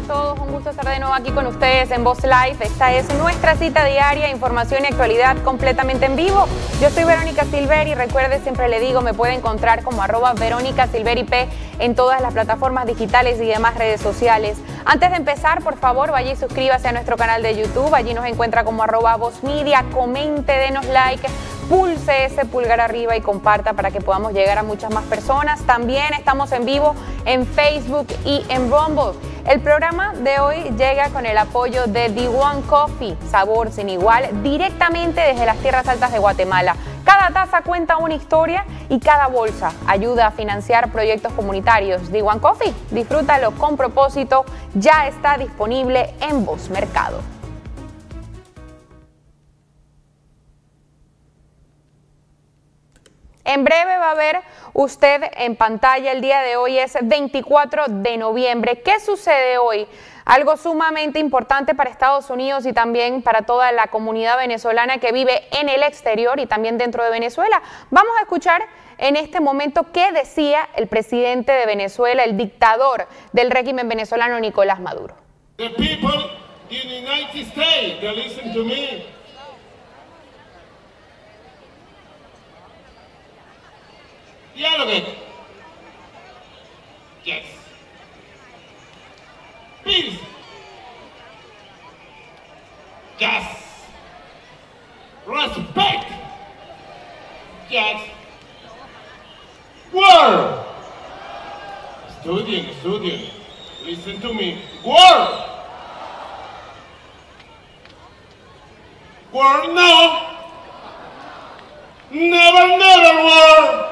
a todos, un gusto estar de nuevo aquí con ustedes en Voz Live. Esta es nuestra cita diaria, información y actualidad completamente en vivo. Yo soy Verónica Silveri, recuerde, siempre le digo, me puede encontrar como @VerónicaSilveriP en todas las plataformas digitales y demás redes sociales. Antes de empezar, por favor, vaya y suscríbase a nuestro canal de YouTube, allí nos encuentra como @VozMedia, comente, denos like, pulse ese pulgar arriba y comparta para que podamos llegar a muchas más personas. También estamos en vivo en Facebook y en Rumble. El programa de hoy llega con el apoyo de D1 Coffee, sabor sin igual, directamente desde las tierras altas de Guatemala. Cada taza cuenta una historia y cada bolsa ayuda a financiar proyectos comunitarios. D1 Coffee, disfrútalo con propósito, ya está disponible en Voz Mercado. En breve va a ver usted en pantalla, el día de hoy es 24 de noviembre. ¿Qué sucede hoy? Algo sumamente importante para Estados Unidos y también para toda la comunidad venezolana que vive en el exterior y también dentro de Venezuela. Vamos a escuchar en este momento qué decía el presidente de Venezuela, el dictador del régimen venezolano, Nicolás Maduro. The people in the United States, they listen to me. Dialogue. Yes. Peace. Yes. Respect. Yes. Word. Student. Listen to me. Word. Word no. Never word.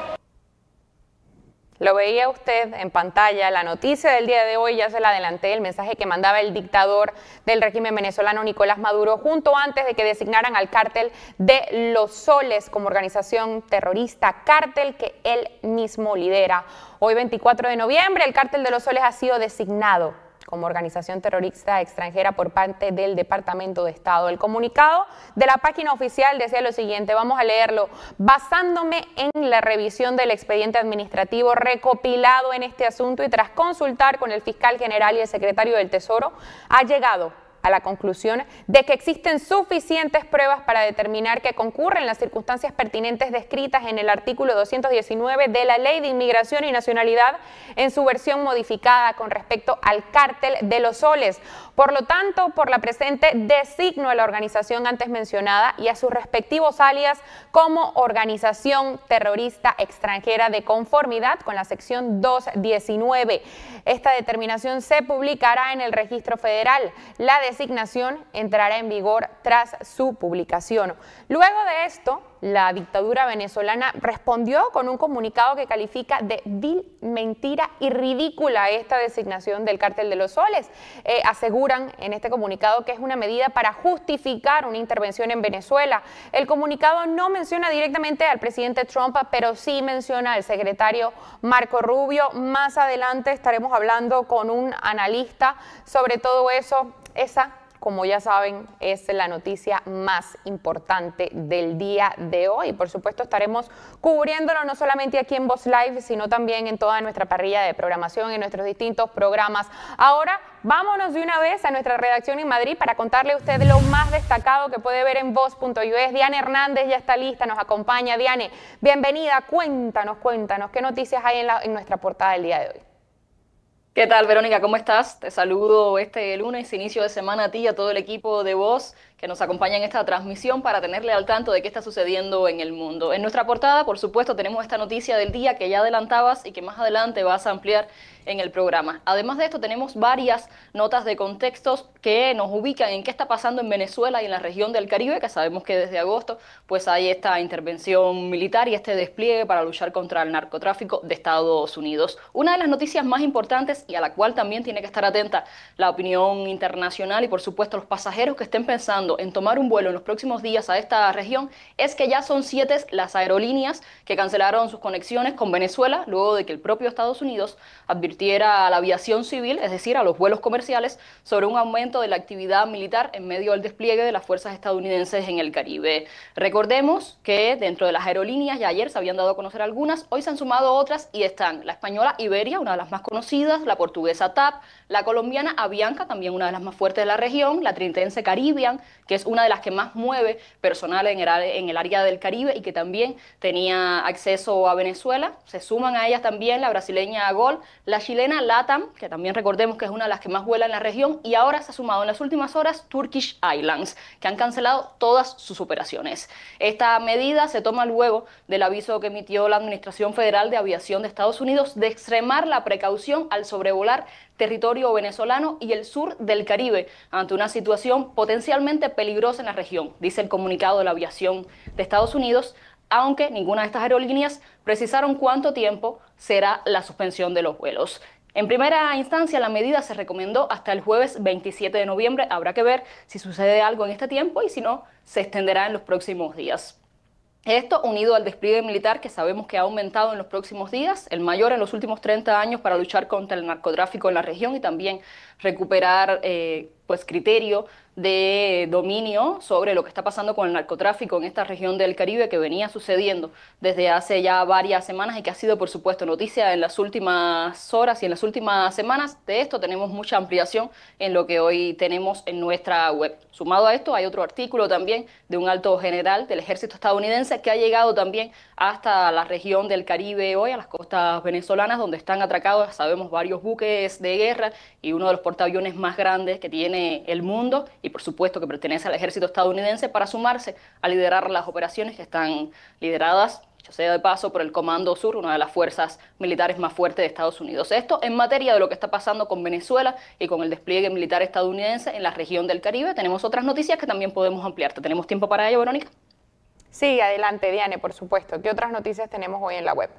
Lo veía usted en pantalla, la noticia del día de hoy, ya se la adelanté, el mensaje que mandaba el dictador del régimen venezolano Nicolás Maduro, junto antes de que designaran al cártel de Los Soles como organización terrorista, cártel que él mismo lidera. Hoy 24 de noviembre, el cártel de Los Soles ha sido designado como organización terrorista extranjera por parte del Departamento de Estado. El comunicado de la página oficial decía lo siguiente, vamos a leerlo. Basándome en la revisión del expediente administrativo recopilado en este asunto y tras consultar con el fiscal general y el secretario del Tesoro, ha llegado a la conclusión de que existen suficientes pruebas para determinar que concurren las circunstancias pertinentes descritas en el artículo 219 de la Ley de Inmigración y Nacionalidad en su versión modificada con respecto al cártel de Los Soles. Por lo tanto, por la presente designo a la organización antes mencionada y a sus respectivos alias como organización terrorista extranjera de conformidad con la sección 219. Esta determinación se publicará en el Registro Federal. La designación entrará en vigor tras su publicación. Luego de esto, la dictadura venezolana respondió con un comunicado que califica de vil, mentira y ridícula esta designación del cártel de Los Soles. Aseguran en este comunicado que es una medida para justificar una intervención en Venezuela. El comunicado no menciona directamente al presidente Trump, pero sí menciona al secretario Marco Rubio. Más adelante estaremos hablando con un analista sobre todo eso. Esa, como ya saben, es la noticia más importante del día de hoy. Por supuesto, estaremos cubriéndolo no solamente aquí en Voz Live, sino también en toda nuestra parrilla de programación, en nuestros distintos programas. Ahora, vámonos de una vez a nuestra redacción en Madrid para contarle a usted lo más destacado que puede ver en Voz.us. Diane Hernández ya está lista, nos acompaña. Diane, bienvenida. Cuéntanos, qué noticias hay en nuestra portada del día de hoy. ¿Qué tal, Verónica? ¿Cómo estás? Te saludo este lunes, inicio de semana, a ti y a todo el equipo de Voz que nos acompaña en esta transmisión para tenerle al tanto de qué está sucediendo en el mundo. En nuestra portada, por supuesto, tenemos esta noticia del día que ya adelantabas y que más adelante vas a ampliar en el programa. Además de esto, tenemos varias notas de contextos que nos ubican en qué está pasando en Venezuela y en la región del Caribe, que sabemos que desde agosto pues hay esta intervención militar y este despliegue para luchar contra el narcotráfico de Estados Unidos. Una de las noticias más importantes y a la cual también tiene que estar atenta la opinión internacional y por supuesto los pasajeros que estén pensando pensando en tomar un vuelo en los próximos días a esta región es que ya son 7 las aerolíneas que cancelaron sus conexiones con Venezuela luego de que el propio Estados Unidos advirtiera a la aviación civil, es decir, a los vuelos comerciales, sobre un aumento de la actividad militar en medio del despliegue de las fuerzas estadounidenses en el Caribe. Recordemos que dentro de las aerolíneas, ya ayer se habían dado a conocer algunas, hoy se han sumado otras y están la española Iberia, una de las más conocidas, la portuguesa TAP, la colombiana Avianca, también una de las más fuertes de la región, la trinitense Caribbean, que es una de las que más mueve personal en el área del Caribe y que también tenía acceso a Venezuela. Se suman a ellas también la brasileña Gol, la chilena LATAM, que también recordemos que es una de las que más vuela en la región, y ahora se ha sumado en las últimas horas Turkish Airlines, que han cancelado todas sus operaciones. Esta medida se toma luego del aviso que emitió la Administración Federal de Aviación de Estados Unidos de extremar la precaución al sobrevolar territorio venezolano y el sur del Caribe ante una situación potencialmente peligrosa en la región, dice el comunicado de la aviación de Estados Unidos, aunque ninguna de estas aerolíneas precisaron cuánto tiempo será la suspensión de los vuelos. En primera instancia, la medida se recomendó hasta el jueves 27 de noviembre. Habrá que ver si sucede algo en este tiempo y si no, se extenderá en los próximos días. Esto unido al despliegue militar que sabemos que ha aumentado en los próximos días, el mayor en los últimos 30 años para luchar contra el narcotráfico en la región y también recuperar criterio de dominio sobre lo que está pasando con el narcotráfico en esta región del Caribe que venía sucediendo desde hace ya varias semanas y que ha sido, por supuesto, noticia en las últimas horas y en las últimas semanas. De esto tenemos mucha ampliación en lo que hoy tenemos en nuestra web. Sumado a esto, hay otro artículo también de un alto general del ejército estadounidense que ha llegado también hasta la región del Caribe hoy, a las costas venezolanas, donde están atracados, sabemos, varios buques de guerra y uno de los portaaviones más grandes que tiene el mundo y por supuesto que pertenece al ejército estadounidense para sumarse a liderar las operaciones que están lideradas, dicho sea de paso, por el Comando Sur, una de las fuerzas militares más fuertes de Estados Unidos. Esto en materia de lo que está pasando con Venezuela y con el despliegue militar estadounidense en la región del Caribe. Tenemos otras noticias que también podemos ampliarte. ¿Tenemos tiempo para ello, Verónica? Sí, adelante, Diane, por supuesto. ¿Qué otras noticias tenemos hoy en la web?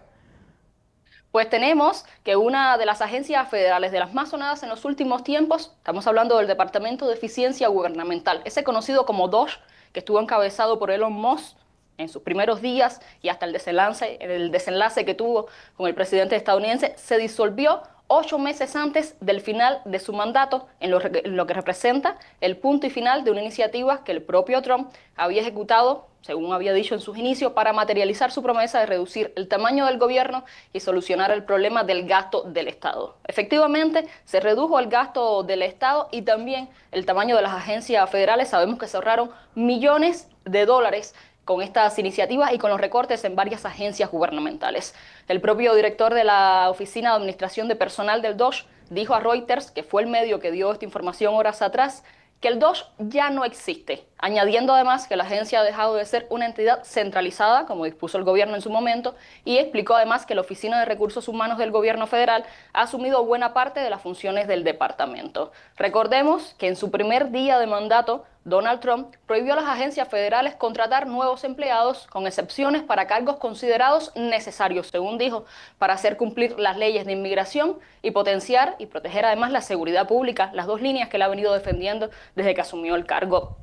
Pues tenemos que una de las agencias federales de las más sonadas en los últimos tiempos, estamos hablando del Departamento de Eficiencia Gubernamental, ese conocido como DOGE, que estuvo encabezado por Elon Musk en sus primeros días y hasta el desenlace que tuvo con el presidente estadounidense, se disolvió 8 meses antes del final de su mandato, en lo que representa el punto y final de una iniciativa que el propio Trump había ejecutado, según había dicho en sus inicios, para materializar su promesa de reducir el tamaño del gobierno y solucionar el problema del gasto del Estado. Efectivamente, se redujo el gasto del Estado y también el tamaño de las agencias federales. Sabemos que se ahorraron millones de dólares con estas iniciativas y con los recortes en varias agencias gubernamentales. El propio director de la Oficina de Administración de Personal del DOGE dijo a Reuters, que fue el medio que dio esta información horas atrás, que el DOGE ya no existe, añadiendo además que la agencia ha dejado de ser una entidad centralizada, como dispuso el gobierno en su momento, y explicó además que la Oficina de Recursos Humanos del gobierno federal ha asumido buena parte de las funciones del departamento. Recordemos que en su primer día de mandato, Donald Trump prohibió a las agencias federales contratar nuevos empleados, con excepciones para cargos considerados necesarios, según dijo, para hacer cumplir las leyes de inmigración y potenciar y proteger además la seguridad pública, las dos líneas que él ha venido defendiendo desde que asumió el cargo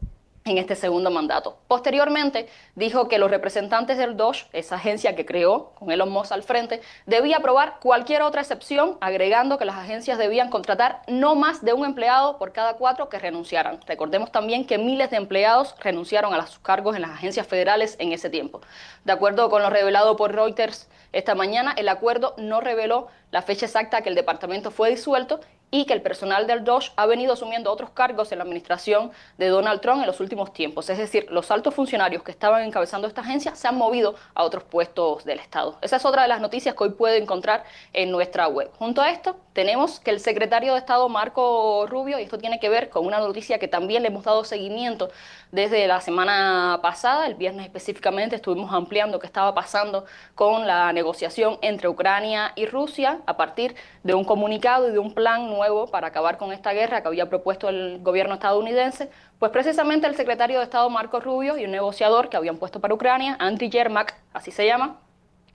en este segundo mandato. Posteriormente, dijo que los representantes del DOGE, esa agencia que creó con Elon Musk al frente, debía aprobar cualquier otra excepción, agregando que las agencias debían contratar no más de un empleado por cada 4 que renunciaran. Recordemos también que miles de empleados renunciaron a sus cargos en las agencias federales en ese tiempo. De acuerdo con lo revelado por Reuters esta mañana, el acuerdo no reveló la fecha exacta que el departamento fue disuelto y que el personal del DOGE ha venido asumiendo otros cargos en la administración de Donald Trump en los últimos tiempos. Es decir, los altos funcionarios que estaban encabezando esta agencia se han movido a otros puestos del Estado. Esa es otra de las noticias que hoy puede encontrar en nuestra web. Junto a esto, tenemos que el secretario de Estado, Marco Rubio, y esto tiene que ver con una noticia que también le hemos dado seguimiento desde la semana pasada, el viernes específicamente, estuvimos ampliando qué estaba pasando con la negociación entre Ucrania y Rusia a partir de un comunicado y de un plan nuevo para acabar con esta guerra que había propuesto el gobierno estadounidense. Pues precisamente el secretario de Estado Marco Rubio y un negociador que habían puesto para Ucrania, Andriy Yermak, así se llama,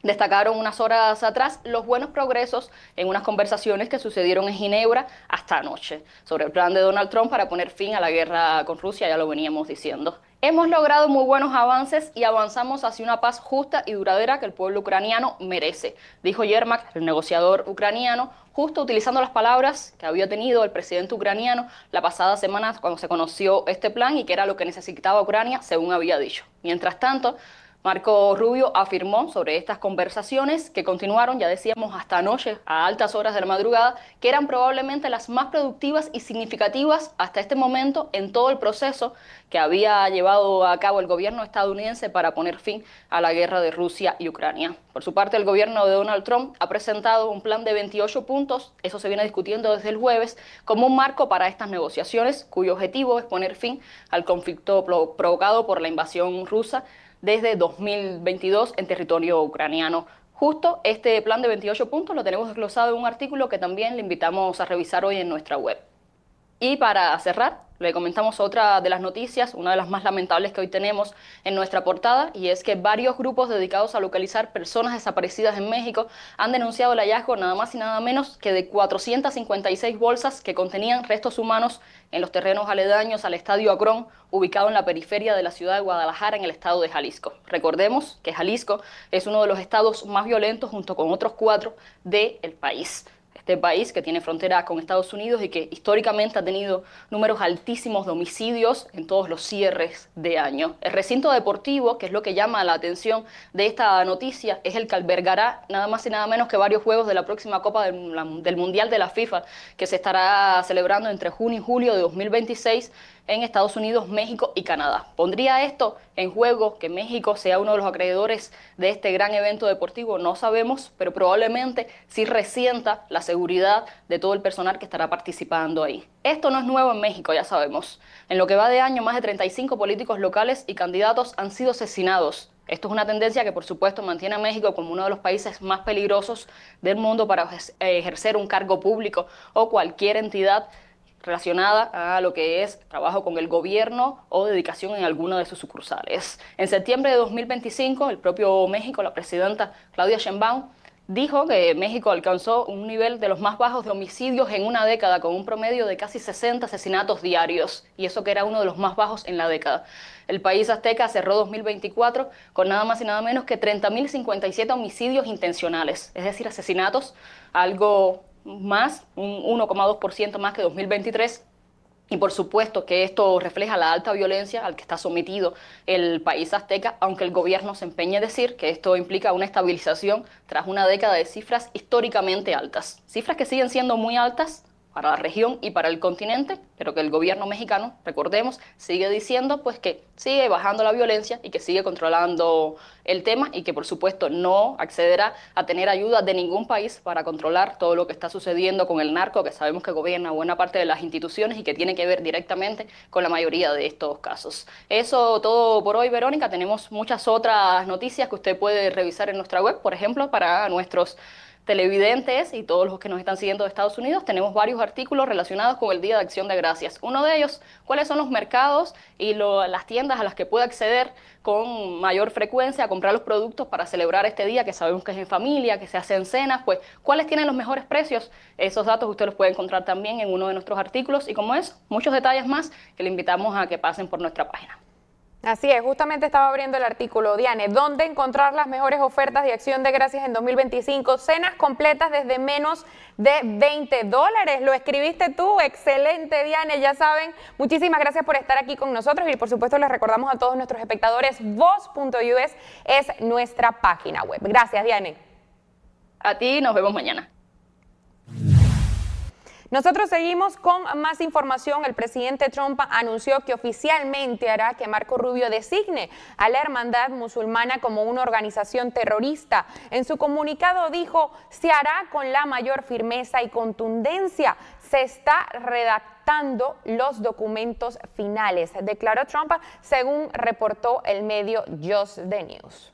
Destacaron unas horas atrás los buenos progresos en unas conversaciones que sucedieron en Ginebra hasta anoche sobre el plan de Donald Trump para poner fin a la guerra con Rusia, ya lo veníamos diciendo. Hemos logrado muy buenos avances y avanzamos hacia una paz justa y duradera que el pueblo ucraniano merece, dijo Yermak, el negociador ucraniano, justo utilizando las palabras que había tenido el presidente ucraniano la pasada semana cuando se conoció este plan y que era lo que necesitaba Ucrania, según había dicho. Mientras tanto, Marco Rubio afirmó sobre estas conversaciones que continuaron, ya decíamos, hasta anoche, a altas horas de la madrugada, que eran probablemente las más productivas y significativas hasta este momento en todo el proceso que había llevado a cabo el gobierno estadounidense para poner fin a la guerra de Rusia y Ucrania. Por su parte, el gobierno de Donald Trump ha presentado un plan de 28 puntos, eso se viene discutiendo desde el jueves, como un marco para estas negociaciones, cuyo objetivo es poner fin al conflicto provocado por la invasión rusa desde 2022 en territorio ucraniano. Justo este plan de 28 puntos lo tenemos desglosado en un artículo que también le invitamos a revisar hoy en nuestra web. Y para cerrar, le comentamos otra de las noticias, una de las más lamentables que hoy tenemos en nuestra portada, y es que varios grupos dedicados a localizar personas desaparecidas en México han denunciado el hallazgo nada más y nada menos que de 456 bolsas que contenían restos humanos en los terrenos aledaños al Estadio Akron, ubicado en la periferia de la ciudad de Guadalajara, en el estado de Jalisco. Recordemos que Jalisco es uno de los estados más violentos, junto con otros 4 del país. Este país que tiene frontera con Estados Unidos y que históricamente ha tenido números altísimos de homicidios en todos los cierres de año. El recinto deportivo, que es lo que llama la atención de esta noticia, es el que albergará nada más y nada menos que varios juegos de la próxima Copa del Mundial de la FIFA, que se estará celebrando entre junio y julio de 2026 en Estados Unidos, México y Canadá. ¿Pondría esto en juego que México sea uno de los acreedores de este gran evento deportivo? No sabemos, pero probablemente sí resienta la seguridad de todo el personal que estará participando ahí. Esto no es nuevo en México, ya sabemos. En lo que va de año, más de 35 políticos locales y candidatos han sido asesinados. Esto es una tendencia que, por supuesto, mantiene a México como uno de los países más peligrosos del mundo para ejercer un cargo público o cualquier entidad relacionada a lo que es trabajo con el gobierno o dedicación en alguna de sus sucursales. En septiembre de 2025, el propio México, la presidenta Claudia Sheinbaum, dijo que México alcanzó un nivel de los más bajos de homicidios en una década, con un promedio de casi 60 asesinatos diarios, y eso que era uno de los más bajos en la década. El país azteca cerró 2024 con nada más y nada menos que 30.057 homicidios intencionales, es decir, asesinatos, algo más, un 1,2% más que 2023. Y por supuesto que esto refleja la alta violencia al que está sometido el país azteca, aunque el gobierno se empeñe en decir que esto implica una estabilización tras una década de cifras históricamente altas. Cifras que siguen siendo muy altas para la región y para el continente, pero que el gobierno mexicano, recordemos, sigue diciendo pues que sigue bajando la violencia y que sigue controlando el tema y que por supuesto no accederá a tener ayuda de ningún país para controlar todo lo que está sucediendo con el narco, que sabemos que gobierna buena parte de las instituciones y que tiene que ver directamente con la mayoría de estos casos. Eso todo por hoy, Verónica. Tenemos muchas otras noticias que usted puede revisar en nuestra web, por ejemplo, para nuestros televidentes y todos los que nos están siguiendo de Estados Unidos. Tenemos varios artículos relacionados con el Día de Acción de Gracias. Uno de ellos, cuáles son los mercados y las tiendas a las que puede acceder con mayor frecuencia a comprar los productos para celebrar este día, que sabemos que es en familia, que se hacen cenas, pues cuáles tienen los mejores precios. Esos datos usted los puede encontrar también en uno de nuestros artículos y, como es, muchos detalles más que le invitamos a que pasen por nuestra página. Así es, justamente estaba abriendo el artículo. Diane, ¿dónde encontrar las mejores ofertas de Acción de Gracias en 2025? Cenas completas desde menos de $20. Lo escribiste tú, excelente, Diane. Ya saben, muchísimas gracias por estar aquí con nosotros y por supuesto les recordamos a todos nuestros espectadores, voz.us es nuestra página web. Gracias, Diane. A ti, nos vemos mañana. Nosotros seguimos con más información. El presidente Trump anunció que oficialmente hará que Marco Rubio designe a la Hermandad Musulmana como una organización terrorista. En su comunicado dijo, se hará con la mayor firmeza y contundencia. Se está redactando los documentos finales, declaró Trump, según reportó el medio Just the News.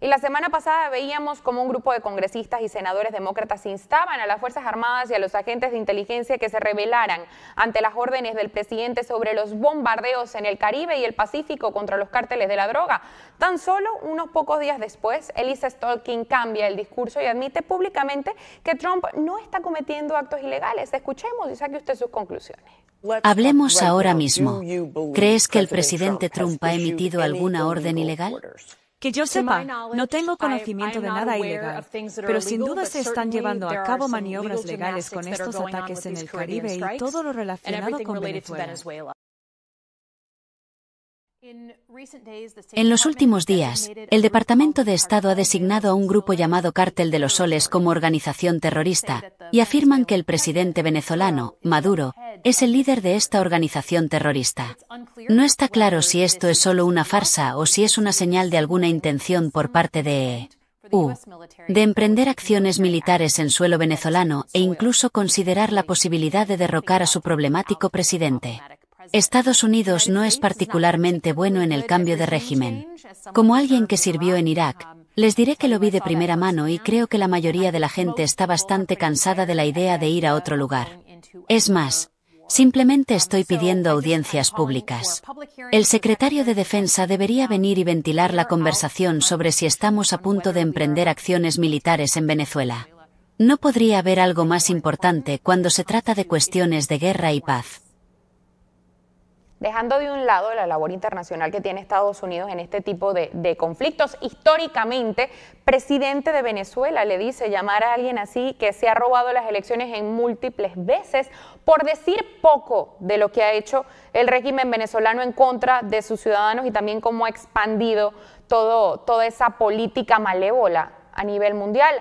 Y la semana pasada veíamos como un grupo de congresistas y senadores demócratas instaban a las Fuerzas Armadas y a los agentes de inteligencia que se rebelaran ante las órdenes del presidente sobre los bombardeos en el Caribe y el Pacífico contra los cárteles de la droga. Tan solo unos pocos días después, Elissa Stolkin cambia el discurso y admite públicamente que Trump no está cometiendo actos ilegales. Escuchemos y saque usted sus conclusiones. Hablemos ahora mismo. ¿Crees que el presidente Trump ha emitido alguna orden ilegal? Que yo sepa, no tengo conocimiento de nada ilegal, pero sin duda se están llevando a cabo maniobras legales con estos ataques en el Caribe y todo lo relacionado con Venezuela. En los últimos días, el Departamento de Estado ha designado a un grupo llamado Cártel de los Soles como organización terrorista y afirman que el presidente venezolano, Maduro, es el líder de esta organización terrorista. No está claro si esto es solo una farsa o si es una señal de alguna intención por parte de emprender acciones militares en suelo venezolano e incluso considerar la posibilidad de derrocar a su problemático presidente. Estados Unidos no es particularmente bueno en el cambio de régimen. Como alguien que sirvió en Irak, les diré que lo vi de primera mano y creo que la mayoría de la gente está bastante cansada de la idea de ir a otro lugar. Es más, simplemente estoy pidiendo audiencias públicas. El secretario de Defensa debería venir y ventilar la conversación sobre si estamos a punto de emprender acciones militares en Venezuela. No podría haber algo más importante cuando se trata de cuestiones de guerra y paz. Dejando de un lado la labor internacional que tiene Estados Unidos en este tipo de conflictos, históricamente, presidente de Venezuela le dice llamar a alguien así que se ha robado las elecciones en múltiples veces por decir poco de lo que ha hecho el régimen venezolano en contra de sus ciudadanos y también cómo ha expandido toda esa política malévola a nivel mundial.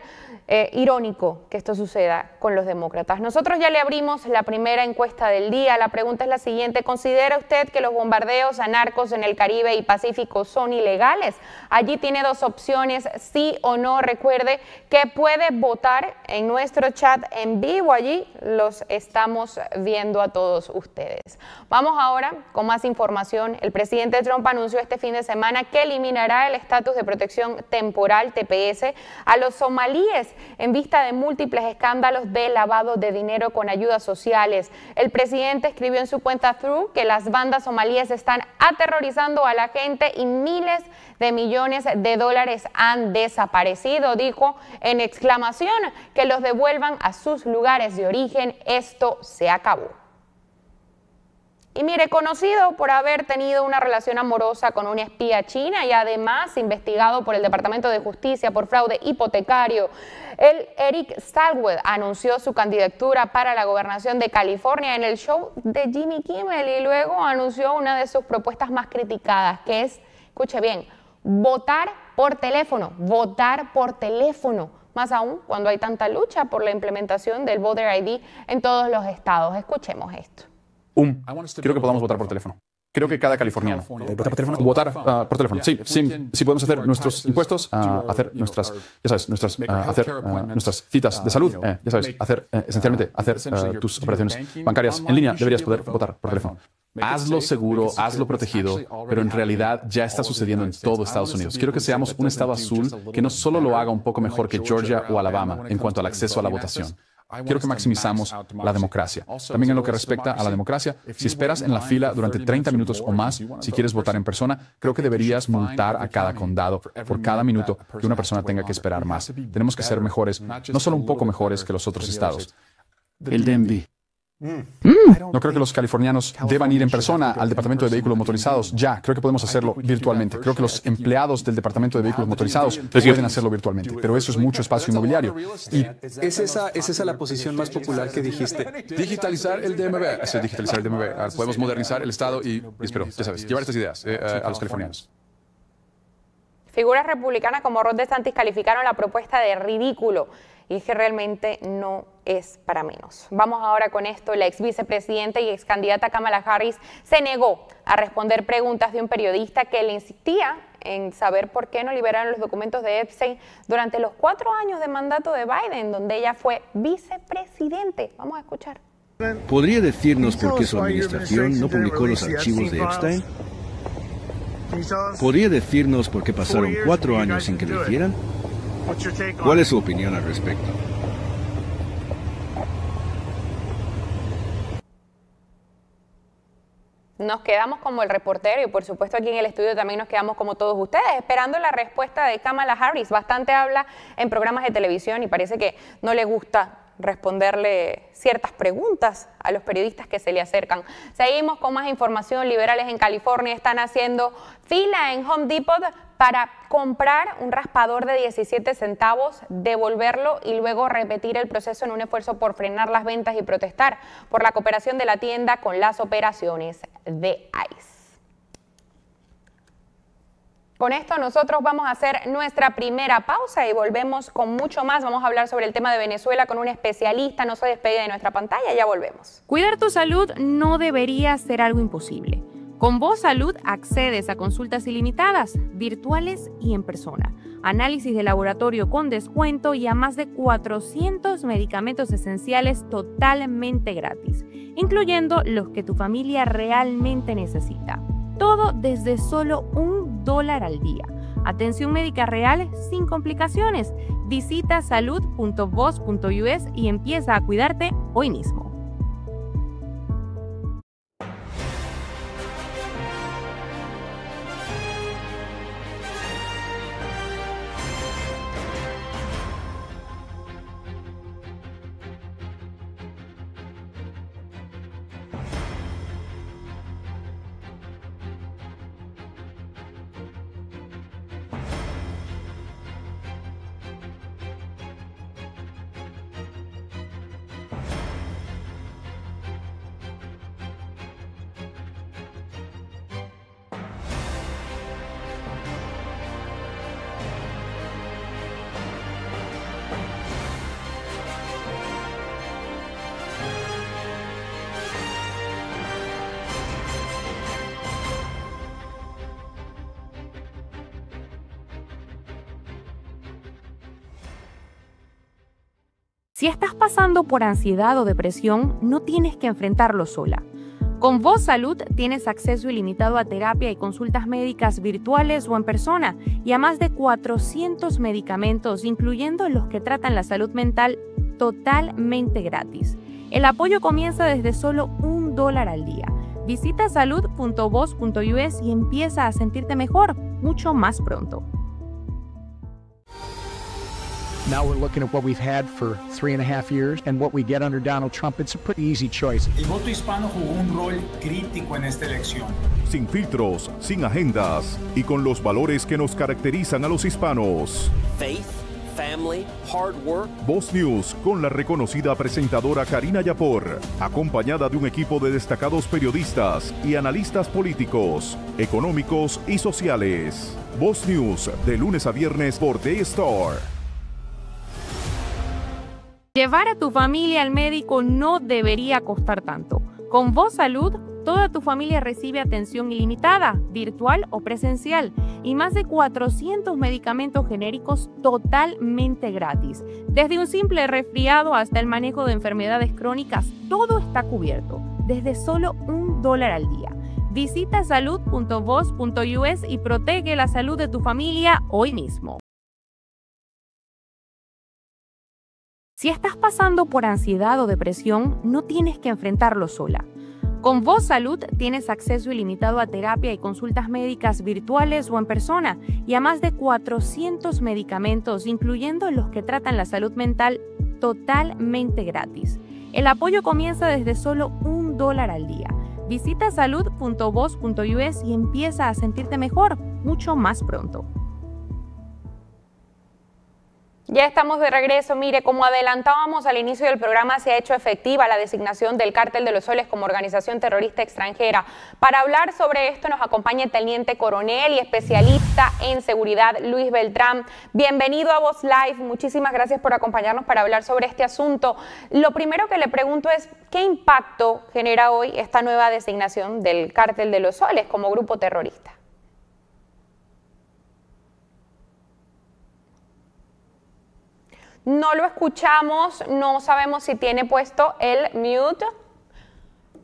Irónico que esto suceda con los demócratas. Nosotros ya le abrimos la primera encuesta del día. La pregunta es la siguiente: ¿considera usted que los bombardeos a narcos en el Caribe y Pacífico son ilegales? Allí tiene dos opciones, sí o no. Recuerde que puede votar en nuestro chat en vivo. Allí los estamos viendo a todos ustedes. Vamos ahora con más información. El presidente Trump anunció este fin de semana que eliminará el estatus de protección temporal, TPS, a los somalíes en vista de múltiples escándalos de lavado de dinero con ayudas sociales. El presidente escribió en su cuenta Truth que las bandas somalíes están aterrorizando a la gente y miles de millones de dólares han desaparecido. Dijo en exclamación que los devuelvan a sus lugares de origen. Esto se acabó. Y mire, conocido por haber tenido una relación amorosa con una espía china y además investigado por el Departamento de Justicia por fraude hipotecario, el Eric Stalwell anunció su candidatura para la gobernación de California en el show de Jimmy Kimmel y luego anunció una de sus propuestas más criticadas, que es, escuche bien, votar por teléfono, más aún cuando hay tanta lucha por la implementación del Voter ID en todos los estados. Escuchemos esto. Quiero que podamos votar por teléfono. Creo que cada californiano votar por teléfono. Votar por teléfono. Sí, podemos hacer nuestros impuestos, hacer nuestras, nuestras citas de salud, esencialmente hacer tus operaciones bancarias en línea. Deberías poder votar por teléfono. Hazlo seguro, hazlo protegido, pero en realidad ya está sucediendo en todo Estados Unidos. Quiero que seamos un estado azul que no solo lo haga un poco mejor que Georgia o Alabama en cuanto al acceso a la votación. Quiero que maximizamos la democracia. También en lo que respecta a la democracia, si esperas en la fila durante 30 minutos o más, si quieres votar en persona, creo que deberías multar a cada condado por cada minuto que una persona tenga que esperar más. Tenemos que ser mejores, no solo un poco mejores que los otros estados. El DMV. No creo que los californianos deban ir en persona al Departamento de Vehículos Motorizados. Ya, creo que podemos hacerlo virtualmente. Creo que los empleados del Departamento de Vehículos Motorizados pueden hacerlo virtualmente, pero eso es mucho espacio inmobiliario. Y ¿Es esa la posición más popular que dijiste? digitalizar el DMV. Digitalizar el DMV. Podemos modernizar el Estado y espero, ya sabes, llevar estas ideas a los californianos. Figuras republicanas como Ron DeSantis calificaron la propuesta de ridículo y es que realmente no es para menos. Vamos ahora con esto. La ex vicepresidenta y ex candidata Kamala Harris se negó a responder preguntas de un periodista que le insistía en saber por qué no liberaron los documentos de Epstein durante los 4 años de mandato de Biden, donde ella fue vicepresidente. Vamos a escuchar. ¿Podría decirnos por qué su administración no publicó los archivos de Epstein? ¿Podría decirnos por qué pasaron 4 años sin que lo hicieran? ¿Cuál es su opinión al respecto? Nos quedamos como el reportero y por supuesto aquí en el estudio también nos quedamos como todos ustedes esperando la respuesta de Kamala Harris. Bastante habla en programas de televisión y parece que no le gusta responderle ciertas preguntas a los periodistas que se le acercan. Seguimos con más información. Liberales en California están haciendo fila en Home Depot para comprar un raspador de 17 centavos, devolverlo y luego repetir el proceso en un esfuerzo por frenar las ventas y protestar por la cooperación de la tienda con las operaciones de ICE. Con esto nosotros vamos a hacer nuestra primera pausa y volvemos con mucho más. Vamos a hablar sobre el tema de Venezuela con un especialista. No se despegue de nuestra pantalla, ya volvemos. Cuidar tu salud no debería ser algo imposible. Con Voz Salud accedes a consultas ilimitadas, virtuales y en persona, análisis de laboratorio con descuento y a más de 400 medicamentos esenciales totalmente gratis, incluyendo los que tu familia realmente necesita. Todo desde solo $1 al día. Atención médica real sin complicaciones. Visita salud.voz.us y empieza a cuidarte hoy mismo. Si estás pasando por ansiedad o depresión, no tienes que enfrentarlo sola. Con Voz Salud tienes acceso ilimitado a terapia y consultas médicas virtuales o en persona y a más de 400 medicamentos, incluyendo los que tratan la salud mental, totalmente gratis. El apoyo comienza desde solo $1 al día. Visita salud.voz.us y empieza a sentirte mejor mucho más pronto. Now we're looking at what we've had for 3.5 years and what we get under Donald Trump. It's a pretty easy choice. El voto hispano jugó un rol crítico en esta elección. Sin filtros, sin agendas y con los valores que nos caracterizan a los hispanos. Faith, family, hard work. Voz News con la reconocida presentadora Karina Yapor, acompañada de un equipo de destacados periodistas y analistas políticos, económicos y sociales. Voz News de lunes a viernes por Daystar. Llevar a tu familia al médico no debería costar tanto. Con Voz Salud, toda tu familia recibe atención ilimitada, virtual o presencial, y más de 400 medicamentos genéricos totalmente gratis. Desde un simple resfriado hasta el manejo de enfermedades crónicas, todo está cubierto, desde solo $1 al día. Visita salud.voz.us y protege la salud de tu familia hoy mismo. Si estás pasando por ansiedad o depresión, no tienes que enfrentarlo sola. Con Voz Salud tienes acceso ilimitado a terapia y consultas médicas virtuales o en persona y a más de 400 medicamentos, incluyendo los que tratan la salud mental, totalmente gratis. El apoyo comienza desde solo $1 al día. Visita salud.voz.us y empieza a sentirte mejor mucho más pronto. Ya estamos de regreso. Mire, como adelantábamos al inicio del programa, se ha hecho efectiva la designación del Cártel de los Soles como organización terrorista extranjera. Para hablar sobre esto nos acompaña el teniente coronel y especialista en seguridad, Luis Beltrán. Bienvenido a Voz Live. Muchísimas gracias por acompañarnos para hablar sobre este asunto. Lo primero que le pregunto es, ¿qué impacto genera hoy esta nueva designación del Cártel de los Soles como grupo terrorista? No lo escuchamos, no sabemos si tiene puesto el mute.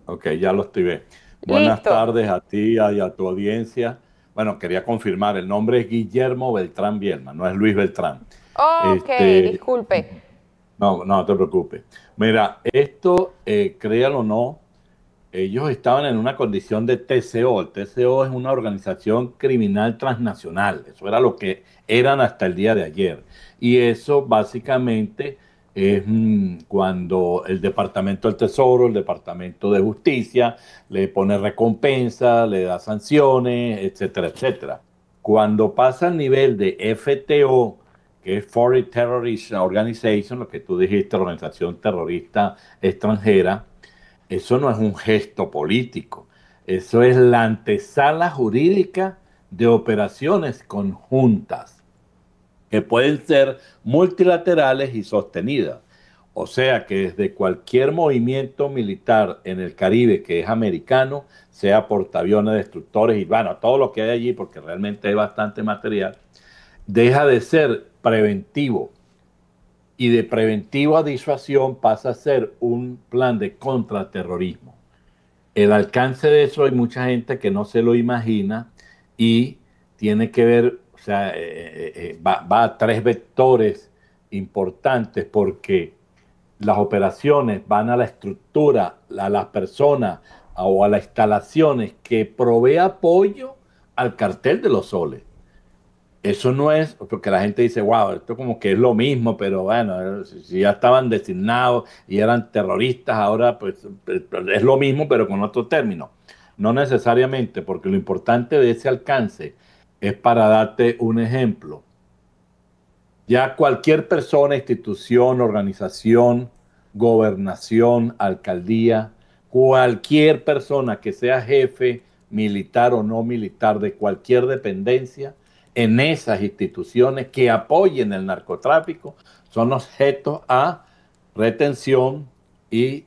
Ok, ya lo activé. Buenas tardes a ti y a tu audiencia. Bueno, quería confirmar, el nombre es Guillermo Beltrán Bielma, no es Luis Beltrán. Ok, disculpe. No te preocupes. Mira, esto, créalo o no, ellos estaban en una condición de TCO. El TCO es una organización criminal transnacional. Eso era lo que eran hasta el día de ayer. Y eso básicamente es cuando el Departamento del Tesoro, el Departamento de Justicia, le pone recompensa, le da sanciones, etcétera, etcétera. Cuando pasa al nivel de FTO, que es Foreign Terrorist Organization, lo que tú dijiste, organización terrorista extranjera, eso no es un gesto político, eso es la antesala jurídica de operaciones conjuntas, que pueden ser multilaterales y sostenidas. O sea que desde cualquier movimiento militar en el Caribe que es americano, sea portaaviones, destructores y bueno, todo lo que hay allí, porque realmente hay bastante material, deja de ser preventivo. Y de preventivo a disuasión pasa a ser un plan de contraterrorismo. El alcance de eso hay mucha gente que no se lo imagina y tiene que ver, o sea, va a 3 vectores importantes porque las operaciones van a la estructura, a las personas o a las instalaciones que provee apoyo al cartel de los soles. Eso no es, porque la gente dice, wow, esto como que es lo mismo, pero bueno, si ya estaban designados y eran terroristas, ahora pues es lo mismo, pero con otro término. No necesariamente, porque lo importante de ese alcance es para darte un ejemplo. Ya cualquier persona, institución, organización, gobernación, alcaldía, cualquier persona que sea jefe militar o no militar de cualquier dependencia, en esas instituciones que apoyen el narcotráfico son objetos a retención y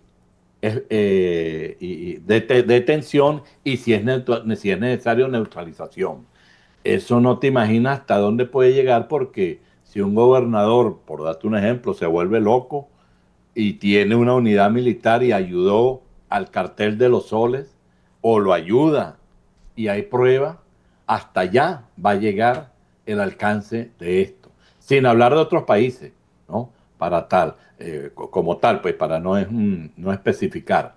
detención y si es necesario neutralización. Eso no te imaginas hasta dónde puede llegar porque si un gobernador, por darte un ejemplo, se vuelve loco y tiene una unidad militar y ayudó al cartel de los soles o lo ayuda y hay pruebas, hasta allá va a llegar el alcance de esto. Sin hablar de otros países, ¿no? Para tal, como tal, pues para no especificar.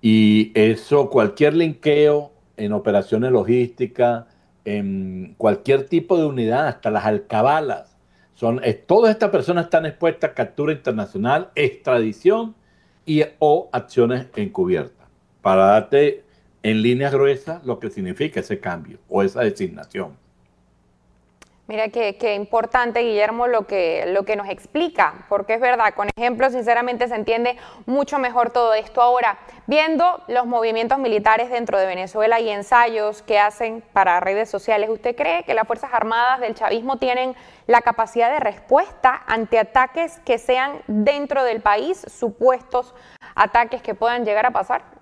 Y eso, cualquier linkeo en operaciones logísticas, en cualquier tipo de unidad, hasta las alcabalas, todas estas personas están expuestas a captura internacional, extradición o acciones encubiertas. Para darte en líneas gruesas lo que significa ese cambio o esa designación. Mira qué importante, Guillermo, lo que nos explica, porque es verdad, con ejemplos sinceramente se entiende mucho mejor todo esto. Ahora, viendo los movimientos militares dentro de Venezuela y ensayos que hacen para redes sociales, ¿usted cree que las Fuerzas Armadas del chavismo tienen la capacidad de respuesta ante ataques que sean dentro del país, supuestos ataques que puedan llegar a pasar?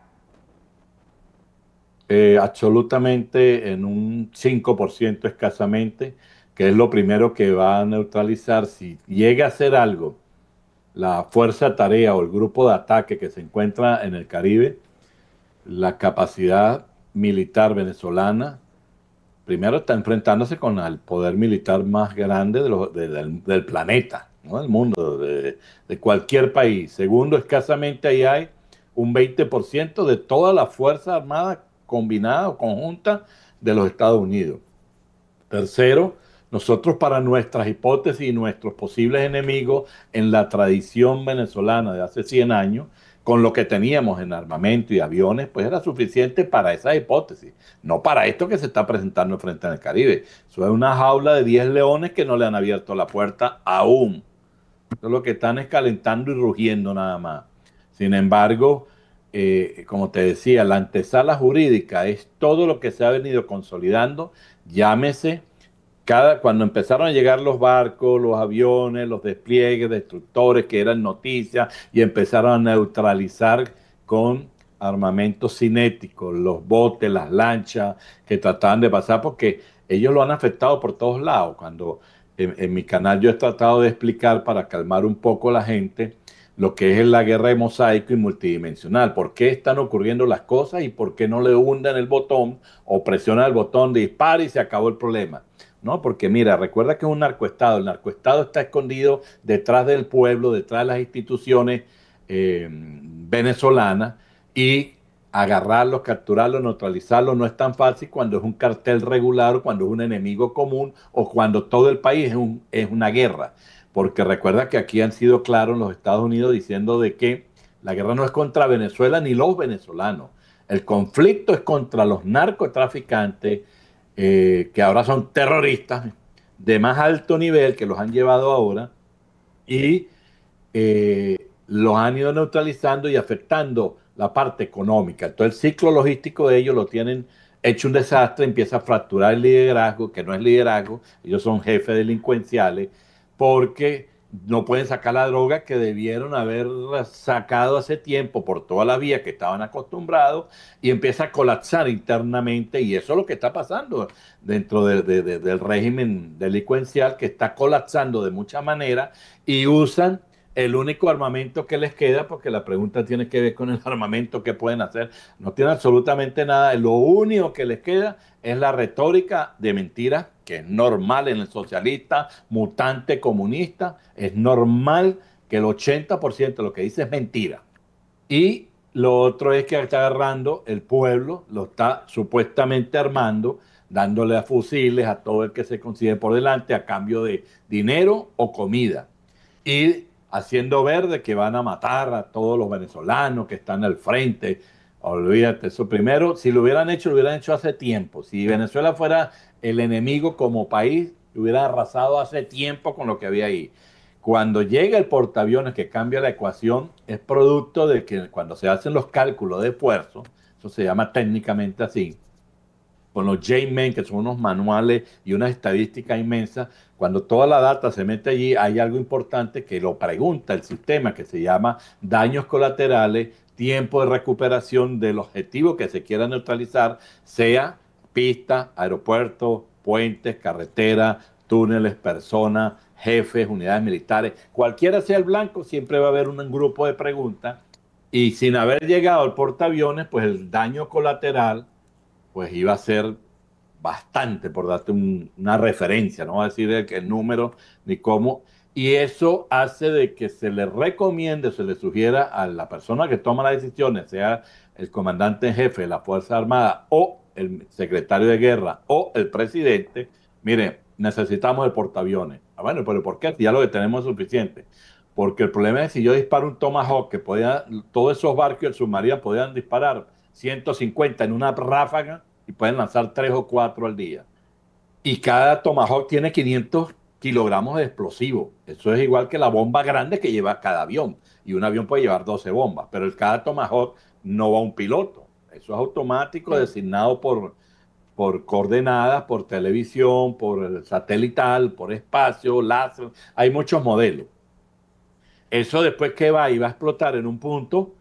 Absolutamente, en un 5% escasamente, que es lo primero que va a neutralizar. Si llega a hacer algo la fuerza tarea o el grupo de ataque que se encuentra en el Caribe, la capacidad militar venezolana, primero está enfrentándose con el poder militar más grande del planeta, ¿no? Del mundo, de cualquier país. Segundo, escasamente ahí hay un 20% de toda la Fuerza Armada combinada o conjunta de los Estados Unidos. Tercero, nosotros para nuestras hipótesis y nuestros posibles enemigos en la tradición venezolana de hace 100 años, con lo que teníamos en armamento y aviones, pues era suficiente para esa hipótesis, no para esto que se está presentando frente al Caribe. Eso es una jaula de 10 leones que no le han abierto la puerta aún. Eso lo que están es calentando y rugiendo nada más. Sin embargo, como te decía, la antesala jurídica es todo lo que se ha venido consolidando, llámese cuando empezaron a llegar los barcos, los aviones, los despliegues, destructores que eran noticias y empezaron a neutralizar con armamentos cinéticos, los botes, las lanchas que trataban de pasar, porque ellos lo han afectado por todos lados. Cuando en mi canal yo he tratado de explicar para calmar un poco a la gente lo que es la guerra de mosaico y multidimensional. ¿Por qué están ocurriendo las cosas y por qué no le hunden el botón o presionan el botón de disparo y se acabó el problema? ¿No? Porque mira, recuerda que es un narcoestado. El narcoestado está escondido detrás del pueblo, detrás de las instituciones venezolanas, y agarrarlos, capturarlos, neutralizarlos no es tan fácil cuando es un cartel regular, o cuando es un enemigo común, o cuando todo el país es una guerra. Porque recuerda que aquí han sido claros los Estados Unidos diciendo de que la guerra no es contra Venezuela ni los venezolanos. El conflicto es contra los narcotraficantes, que ahora son terroristas de más alto nivel, que los han llevado ahora, y los han ido neutralizando y afectando la parte económica. Entonces el ciclo logístico de ellos lo tienen hecho un desastre, empieza a fracturar el liderazgo, que no es liderazgo, ellos son jefes delincuenciales, porque no pueden sacar la droga que debieron haber sacado hace tiempo por toda la vía que estaban acostumbrados, y empieza a colapsar internamente, y eso es lo que está pasando dentro del régimen delincuencial, que está colapsando de muchas maneras, y usan el único armamento que les queda, porque la pregunta tiene que ver con el armamento que pueden hacer. No tienen absolutamente nada. Lo único que les queda es la retórica de mentiras, que es normal en el socialista, mutante, comunista. Es normal que el 80% de lo que dice es mentira. Y lo otro es que está agarrando el pueblo, lo está supuestamente armando, dándole a fusiles a todo el que se consigue por delante a cambio de dinero o comida. Y haciendo ver de que van a matar a todos los venezolanos que están al frente. Olvídate, eso primero, si lo hubieran hecho hace tiempo. Si Venezuela fuera el enemigo como país, lo hubiera arrasado hace tiempo con lo que había ahí. Cuando llega el portaaviones que cambia la ecuación, es producto de que cuando se hacen los cálculos de esfuerzo, eso se llama técnicamente así, con los J-Men, que son unos manuales y una estadística inmensa, cuando toda la data se mete allí, hay algo importante que lo pregunta el sistema, que se llama daños colaterales, tiempo de recuperación del objetivo que se quiera neutralizar, sea pista, aeropuerto, puentes, carretera, túneles, personas, jefes, unidades militares, cualquiera sea el blanco, siempre va a haber un grupo de preguntas, y sin haber llegado al portaaviones, pues el daño colateral pues iba a ser bastante, por darte una referencia, no voy a decir el número ni cómo, y eso hace de que se le recomiende, se le sugiera a la persona que toma las decisiones, sea el comandante en jefe de la Fuerza Armada o el secretario de guerra o el presidente, mire, necesitamos el portaaviones. Ah, bueno, pero ¿por qué? Ya lo que tenemos es suficiente. Porque el problema es si yo disparo un Tomahawk, que todos esos barcos del submarino podían disparar 150 en una ráfaga y pueden lanzar 3 o 4 al día. Y cada Tomahawk tiene 500 kilogramos de explosivo. Eso es igual que la bomba grande que lleva cada avión. Y un avión puede llevar 12 bombas, pero cada Tomahawk no va un piloto. Eso es automático, designado por coordenadas, por televisión, por satelital, por espacio, láser. Hay muchos modelos. Eso después que va y va a explotar en un punto,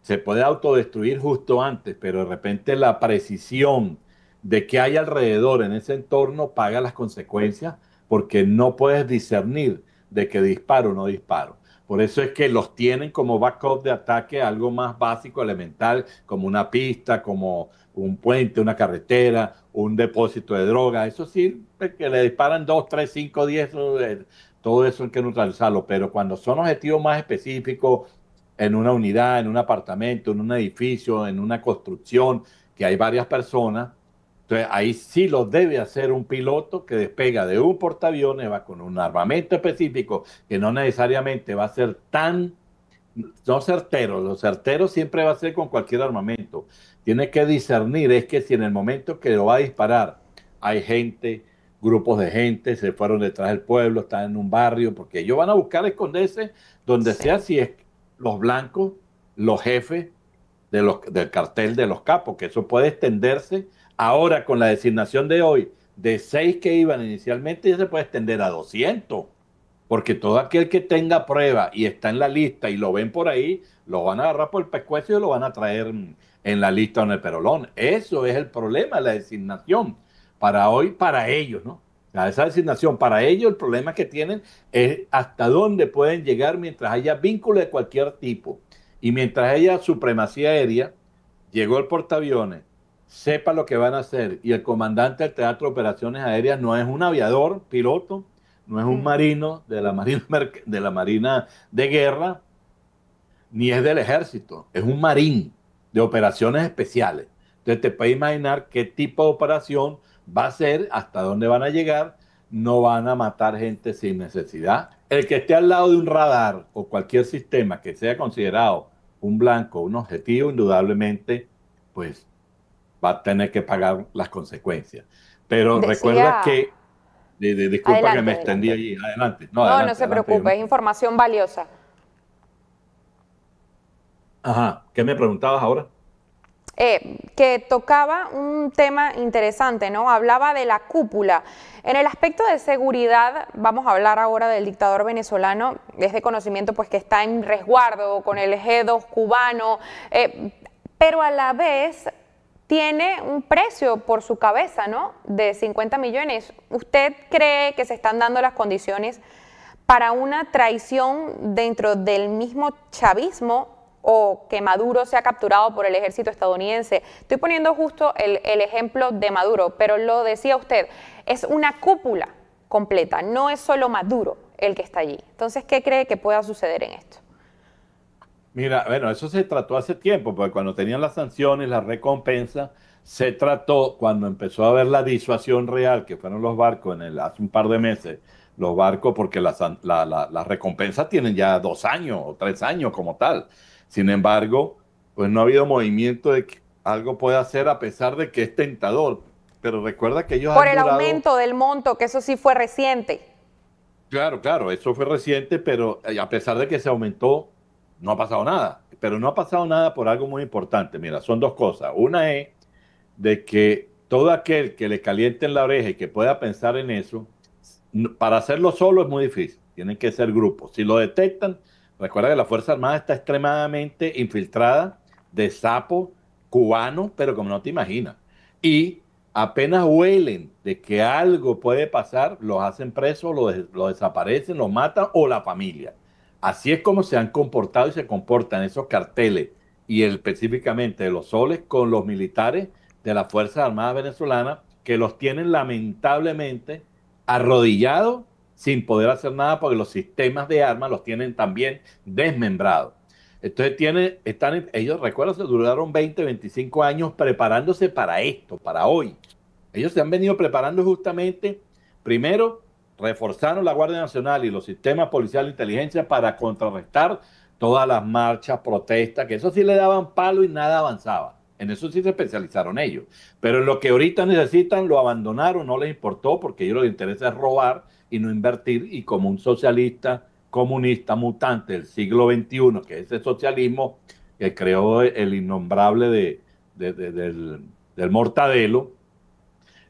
se puede autodestruir justo antes, pero de repente la precisión de qué hay alrededor en ese entorno paga las consecuencias, porque no puedes discernir de que disparo o no disparo. Por eso es que los tienen como backup de ataque, algo más básico, elemental, como una pista, como un puente, una carretera, un depósito de droga. Eso sí, que le disparan 2, 3, 5, 10, todo eso hay que neutralizarlo. Pero cuando son objetivos más específicos, en una unidad, en un apartamento, en un edificio, en una construcción, que hay varias personas, entonces ahí sí lo debe hacer un piloto que despega de un portaaviones, va con un armamento específico que no necesariamente va a ser no certero. Lo certero siempre va a ser con cualquier armamento. Tiene que discernir, es que si en el momento que lo va a disparar hay gente, grupos de gente, se fueron detrás del pueblo, están en un barrio, porque ellos van a buscar esconderse donde sea, si es los blancos, los jefes del cartel de los capos, que eso puede extenderse. Ahora, con la designación de hoy, de 6 que iban inicialmente, ya se puede extender a 200, porque todo aquel que tenga prueba y está en la lista y lo ven por ahí, lo van a agarrar por el pescuezo y lo van a traer en la lista o en el perolón. Eso es el problema de la designación para hoy, para ellos, ¿no? Esa designación, para ellos el problema que tienen es hasta dónde pueden llegar mientras haya vínculo de cualquier tipo. Y mientras haya supremacía aérea, llegó el portaaviones, sepa lo que van a hacer, y el comandante del Teatro de Operaciones Aéreas no es un aviador, piloto, no es un marino de la Marina de Guerra, ni es del Ejército, es un marín de operaciones especiales. Entonces te puedes imaginar qué tipo de operación va a ser, hasta dónde van a llegar. No van a matar gente sin necesidad. El que esté al lado de un radar o cualquier sistema que sea considerado un blanco, un objetivo, indudablemente, pues va a tener que pagar las consecuencias. Pero recuerda que... disculpa adelante, que me extendí allí. Adelante. No se preocupe, es información valiosa. Ajá. ¿Qué me preguntabas ahora? Que tocaba un tema interesante, ¿no? Hablaba de la cúpula. En el aspecto de seguridad, vamos a hablar ahora del dictador venezolano. Es de conocimiento pues que está en resguardo con el G2 cubano, pero a la vez tiene un precio por su cabeza, ¿no? De 50 millones. ¿Usted cree que se están dando las condiciones para una traición dentro del mismo chavismo o que Maduro sea capturado por el ejército estadounidense? Estoy poniendo justo el ejemplo de Maduro, pero lo decía usted, es una cúpula completa, no es solo Maduro el que está allí. Entonces, ¿qué cree que pueda suceder en esto? Mira, bueno, eso se trató hace tiempo, porque cuando tenían las sanciones, la recompensa, se trató cuando empezó a haber la disuasión real, que fueron los barcos hace un par de meses, los barcos, porque las recompensas tienen ya 2 años o 3 años como tal. Sin embargo, pues no ha habido movimiento de que algo pueda hacer a pesar de que es tentador. Pero recuerda que ellos por el aumento del monto, que eso sí fue reciente. Claro, eso fue reciente, pero a pesar de que se aumentó, no ha pasado nada. Pero no ha pasado nada por algo muy importante. Mira, son 2 cosas. Una es de que todo aquel que le calienten la oreja y que pueda pensar en eso, para hacerlo solo es muy difícil. Tienen que ser grupos. Si lo detectan, recuerda que la Fuerza Armada está extremadamente infiltrada de sapos cubanos, pero como no te imaginas. Y apenas huelen de que algo puede pasar, los hacen presos, lo desaparecen, los matan o la familia. Así es como se han comportado y se comportan esos carteles, y específicamente de los soles con los militares de las Fuerzas Armadas venezolanas, que los tienen lamentablemente arrodillados sin poder hacer nada porque los sistemas de armas los tienen también desmembrados. Entonces ellos, recuerda, se duraron 20, 25 años preparándose para esto, para hoy. Ellos se han venido preparando justamente, primero, reforzaron la Guardia Nacional y los sistemas policiales de inteligencia para contrarrestar todas las marchas, protestas, que eso sí le daban palo y nada avanzaba. En eso sí se especializaron ellos. Pero en lo que ahorita necesitan lo abandonaron, no les importó, porque a ellos les interesa es robar y no invertir, y como un socialista comunista mutante del siglo XXI, que es ese socialismo que creó el innombrable del Mortadelo,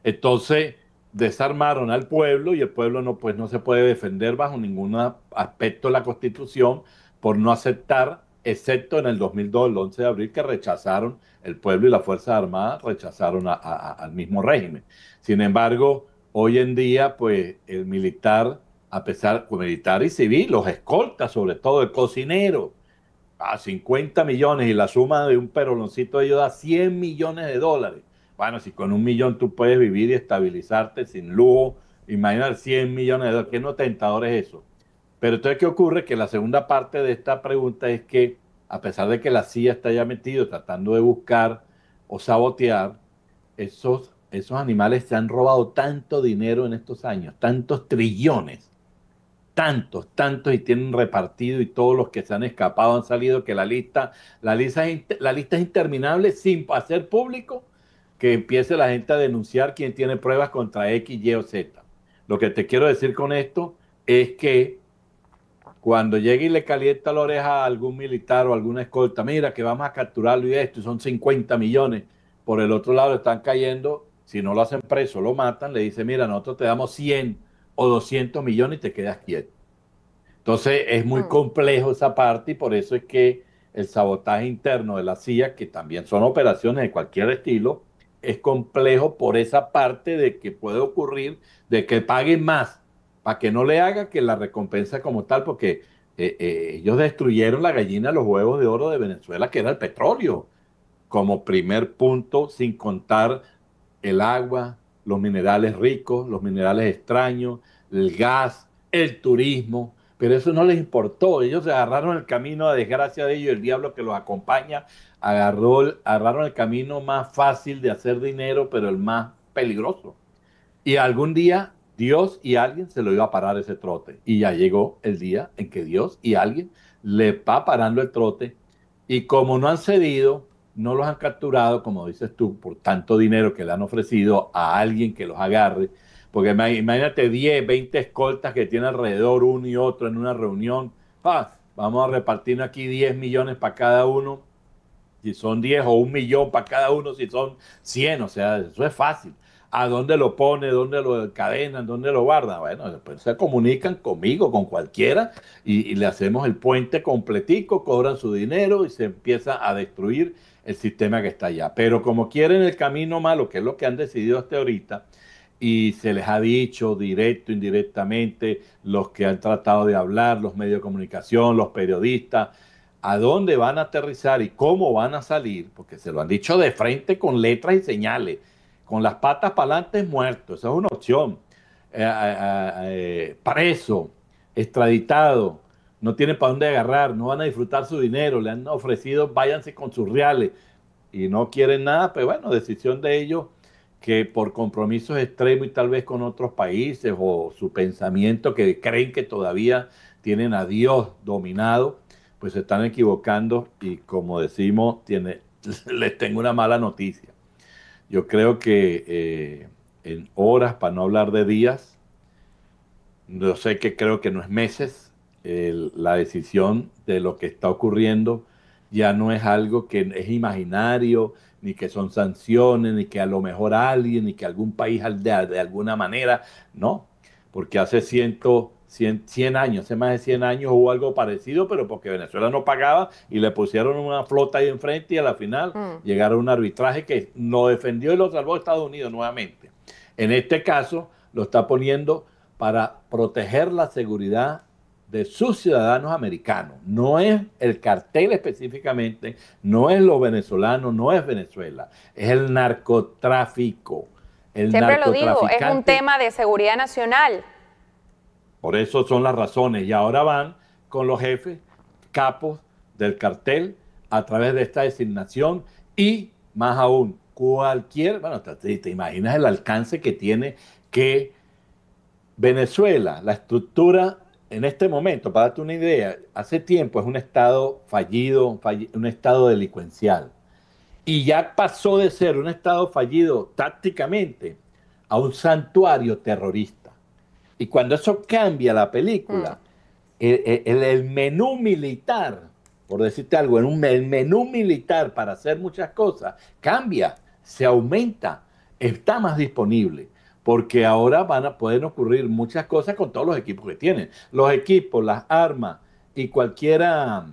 entonces desarmaron al pueblo y el pueblo no se puede defender bajo ningún aspecto de la Constitución por no aceptar, excepto en el 2002, el 11 de abril, que rechazaron, el pueblo y las Fuerzas Armadas rechazaron al mismo régimen. Sin embargo, hoy en día, pues el militar, militar y civil, los escoltas, sobre todo el cocinero, a 50 millones, y la suma de un peroloncito de ellos da 100 millones de dólares. Bueno, si con 1 millón tú puedes vivir y estabilizarte sin lujo, imagínate 100 millones de dólares, ¿qué no tentador es eso? Pero entonces, ¿qué ocurre? Que la segunda parte de esta pregunta es que, a pesar de que la CIA está ya metido tratando de buscar o sabotear, esos animales se han robado tanto dinero en estos años, tantos trillones, tantos, y tienen repartido, y todos los que se han escapado han salido, que la lista es interminable sin hacer público, que empiece la gente a denunciar quien tiene pruebas contra X, Y o Z. Lo que te quiero decir con esto es que cuando llegue y le calienta la oreja a algún militar o alguna escolta, mira que vamos a capturarlo y esto, y son 50 millones, por el otro lado están cayendo, si no lo hacen preso, lo matan, le dice, mira, nosotros te damos 100 o 200 millones y te quedas quieto. Entonces es muy complejo esa parte, y por eso es que el sabotaje interno de la CIA, que también son operaciones de cualquier estilo, es complejo por esa parte de que puede ocurrir de que paguen más para que no le haga que la recompensa como tal, porque ellos destruyeron la gallina de los huevos de oro de Venezuela, que era el petróleo, como primer punto, sin contar el agua, los minerales ricos, los minerales extraños, el gas, el turismo, pero eso no les importó. Ellos se agarraron el camino, a desgracia de ellos, el diablo que los acompaña, agarraron el camino más fácil de hacer dinero, pero el más peligroso. Y algún día Dios y alguien se lo iba a parar ese trote. Y ya llegó el día en que Dios y alguien le va parando el trote. Y como no han cedido, no los han capturado, como dices tú, por tanto dinero que le han ofrecido a alguien que los agarre. Porque imagínate 10, 20 escoltas que tiene alrededor uno y otro en una reunión. Vamos a repartir aquí 10 millones para cada uno, si son 10, o 1 millón para cada uno, si son 100. O sea, eso es fácil. ¿A dónde lo pone? ¿Dónde lo encadenan? ¿Dónde lo guardan? Bueno, después se comunican conmigo, con cualquiera, y le hacemos el puente completico, cobran su dinero y se empieza a destruir el sistema que está allá. Pero como quieren el camino malo, que es lo que han decidido hasta ahorita, y se les ha dicho directo, indirectamente, los que han tratado de hablar, los medios de comunicación, los periodistas, a dónde van a aterrizar y cómo van a salir, porque se lo han dicho de frente con letras y señales. Con las patas para adelante es muerto, esa es una opción. Preso, extraditado, no tienen para dónde agarrar, no van a disfrutar su dinero, le han ofrecido váyanse con sus reales y no quieren nada, pero bueno, decisión de ellos, que por compromisos extremos y tal vez con otros países o su pensamiento que creen que todavía tienen a Dios dominado, pues se están equivocando y como decimos, les tengo una mala noticia. Yo creo que en horas, para no hablar de días, yo sé que creo que no es meses, la decisión de lo que está ocurriendo ya no es algo que es imaginario, ni que son sanciones, ni que a lo mejor alguien, ni que algún país de alguna manera, no, porque hace 100 años, hace más de 100 años hubo algo parecido, pero porque Venezuela no pagaba y le pusieron una flota ahí enfrente y a la final llegaron a un arbitraje que lo defendió y lo salvó Estados Unidos nuevamente. En este caso lo está poniendo para proteger la seguridad de sus ciudadanos americanos. No es el cartel específicamente, no es los venezolanos, no es Venezuela, es el narcotráfico. Siempre lo digo, es un tema de seguridad nacional. Por eso son las razones. Y ahora van con los jefes, capos del cartel, a través de esta designación y más aún, bueno, te imaginas el alcance que tiene que Venezuela, la estructura en este momento, para darte una idea, hace tiempo es un estado fallido, un estado delincuencial. Y ya pasó de ser un estado fallido tácticamente a un santuario terrorista. Y cuando eso cambia la película, el menú militar, por decirte algo, el menú militar para hacer muchas cosas, cambia, se aumenta, está más disponible, porque ahora pueden ocurrir muchas cosas con todos los equipos que tienen. Los equipos, las armas y cualquiera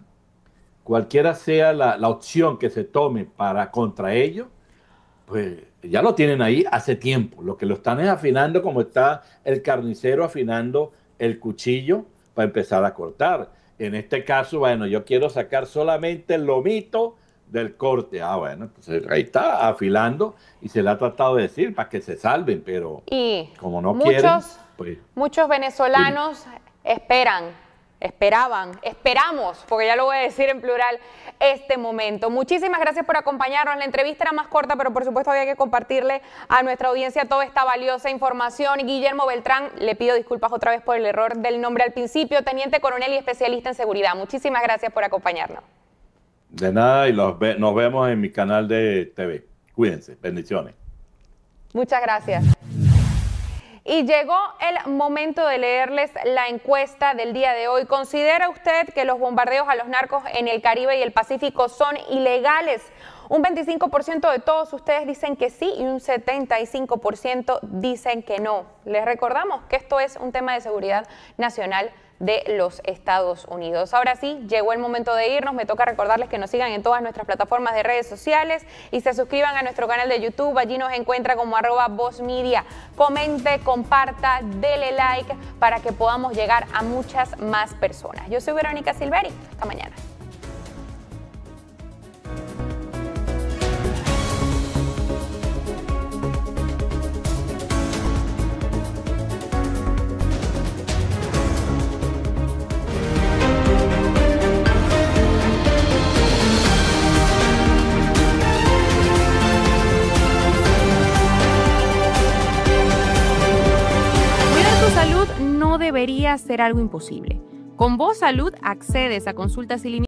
sea la opción que se tome contra ellos, pues ya lo tienen ahí hace tiempo. Lo que lo están es afinando, como está el carnicero afinando el cuchillo para empezar a cortar. En este caso, bueno, yo quiero sacar solamente el lomito del corte. Bueno, pues ahí está afilando y se le ha tratado de decir para que se salven, pero como no quieren, pues... Muchos venezolanos esperamos, porque ya lo voy a decir en plural, este momento. Muchísimas gracias por acompañarnos. La entrevista era más corta, pero por supuesto había que compartirle a nuestra audiencia toda esta valiosa información. Guillermo Beltrán, le pido disculpas otra vez por el error del nombre al principio, teniente coronel y especialista en seguridad. Muchísimas gracias por acompañarnos. De nada, y nos vemos en mi canal de TV. Cuídense, bendiciones. Muchas gracias. Y llegó el momento de leerles la encuesta del día de hoy. ¿Considera usted que los bombardeos a los narcos en el Caribe y el Pacífico son ilegales? Un 25% de todos ustedes dicen que sí y un 75% dicen que no. Les recordamos que esto es un tema de seguridad nacional de los Estados Unidos. Ahora sí, llegó el momento de irnos. Me toca recordarles que nos sigan en todas nuestras plataformas de redes sociales y se suscriban a nuestro canal de YouTube. Allí nos encuentra como @VozMedia. Comente, comparta, dele like para que podamos llegar a muchas más personas. Yo soy Verónica Silveri. Hasta mañana. Salud no debería ser algo imposible. Con Voz Salud accedes a consultas ilimitadas.